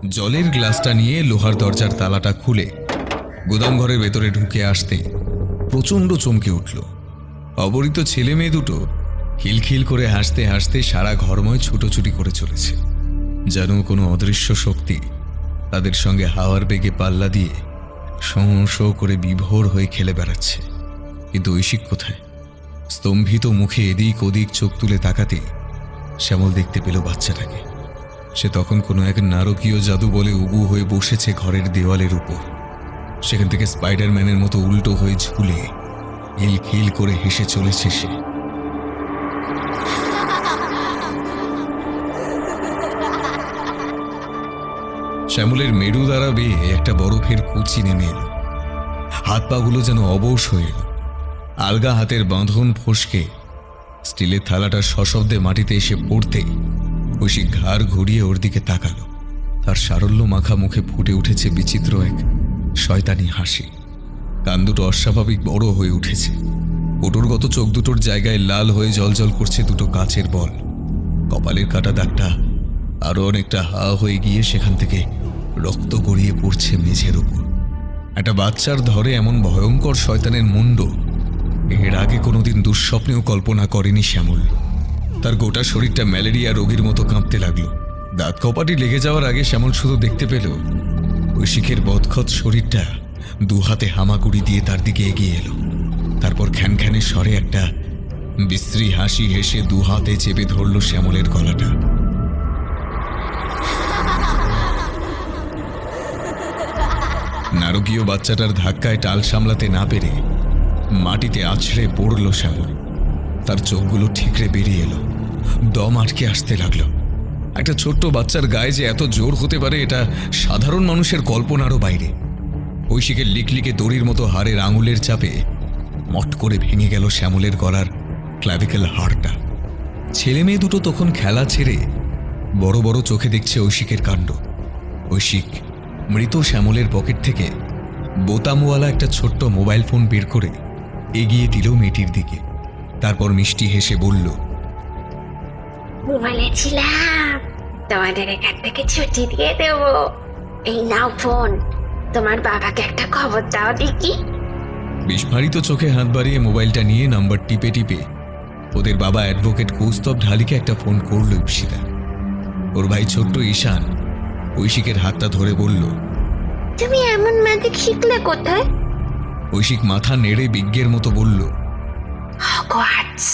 জলের গ্লাসটা নিয়ে লোহার দরজার তালাটা খুলে গোদাম ঘরের ভেতরে ঢুকে আসতে প্রচণ্ড চমকে উঠল। অবরিত ছেলে মেয়ে দুটো খিলখিল করে হাসতে হাসতে সারা ঘরময় ছুটোছুটি করে চলেছে, যেন কোনো অদৃশ্য শক্তি তাদের সঙ্গে হাওয়ার বেগে পাল্লা দিয়ে শোঁ শোঁ করে বিভোর হয়ে খেলে বেড়াচ্ছে। কিন্তু ঐশিক কোথায়? স্তম্ভিত মুখে এদিক ওদিক চোখ তুলে তাকাতে শ্যামল দেখতে পেল বাচ্চাটাকে। সে তখন কোনো এক নারকীয় জাদু বলে উবু হয়ে বসেছে ঘরের দেওয়ালের উপর। সেখান থেকে স্পাইডারম্যানের মতো উল্টো হয়ে ঝুলে খিলখিল করে হেসে চলেছে সে। শ্যামলের মেরু দ্বারা বেয়ে একটা বরফের কুচি নেমে এলো। হাত পাগুলো যেন অবশ হয়ে এলো। আলগা হাতের বাঁধন ফসকে স্টিলের থালাটা সশব্দে মাটিতে এসে পড়তেই ঐশিক ঘাড় ঘুরিয়ে ওর দিকে তাকালো। তার সারল্য মাখা মুখে ফুটে উঠেছে বিচিত্র এক শয়তানি হাসি। কান দুটো অস্বাভাবিক বড় হয়ে উঠেছে। পুটুরগত চোখ দুটোর জায়গায় লাল হয়ে জলজল করছে দুটো কাচের বল। কপালের কাটা দাগটা আরো অনেকটা হা হয়ে গিয়ে সেখান থেকে রক্ত গড়িয়ে পড়ছে মেঝের উপর। একটা বাচ্চার ধরে এমন ভয়ঙ্কর শয়তানের মুন্ড এর আগে কোনোদিন দুঃস্বপ্নেও কল্পনা করেনি শ্যামল। তার গোটা শরীরটা ম্যালেরিয়া রোগীর মতো কাঁপতে লাগলো। দাঁত কপাটি লেগে যাওয়ার আগে শ্যামল শুধু দেখতে পেল ঐশিকের বদখত শরীরটা দু হাতে হামাগুড়ি দিয়ে তার দিকে এগিয়ে এলো। তারপর খ্যানখ্যানে স্বরে একটা বিশ্রী হাসি হেসে দু হাতে চেপে ধরল শ্যামলের গলাটা। নারকীয় বাচ্চাটার ধাক্কায় টাল সামলাতে না পেরে মাটিতে আছড়ে পড়ল শ্যামল। তার চোখগুলো ঠিকরে বেরিয়ে এলো, দম আটকে আসতে লাগলো। একটা ছোট্ট বাচ্চার গায়ে যে এত জোর হতে পারে এটা সাধারণ মানুষের কল্পনারও বাইরে। ঐশিকের লিকলিকে দড়ির মতো হাড়ের আঙুলের চাপে মট করে ভেঙে গেল শ্যামলের গলার ক্লাভিকেল হাড়টা। ছেলে মেয়ে দুটো তখন খেলা ছেড়ে বড় বড় চোখে দেখছে ঐশিকের কাণ্ড। ঐশিক মৃত শ্যামলের পকেট থেকে বোতামওয়ালা একটা ছোট্ট মোবাইল ফোন বের করে এগিয়ে দিল মেয়েটির দিকে। তারপর মিষ্টি হেসে বলল, বলেছিলাম তোমাদের এখান থেকে ছুটি দিয়ে দেব। এই নাও ফোন, তোমার বাবাকে একটা খবর দাও দেখি। বিস্ফারিত চোখে হাত বাড়িয়ে মোবাইলটা নিয়ে নাম্বার টিপে টিপে ওদের বাবা অ্যাডভোকেট কৌস্তব ঢালিকে একটা ফোন করল ইপসিতা। ওর ভাই ছোট্ট ঈশান ঐশিকের হাতটা ধরে বলল, তুমি এমন ম্যাজিক শিখলে কোথায়? ঐশিক মাথা নেড়ে বিজ্ঞের মতো বলল, হগওয়ার্টস।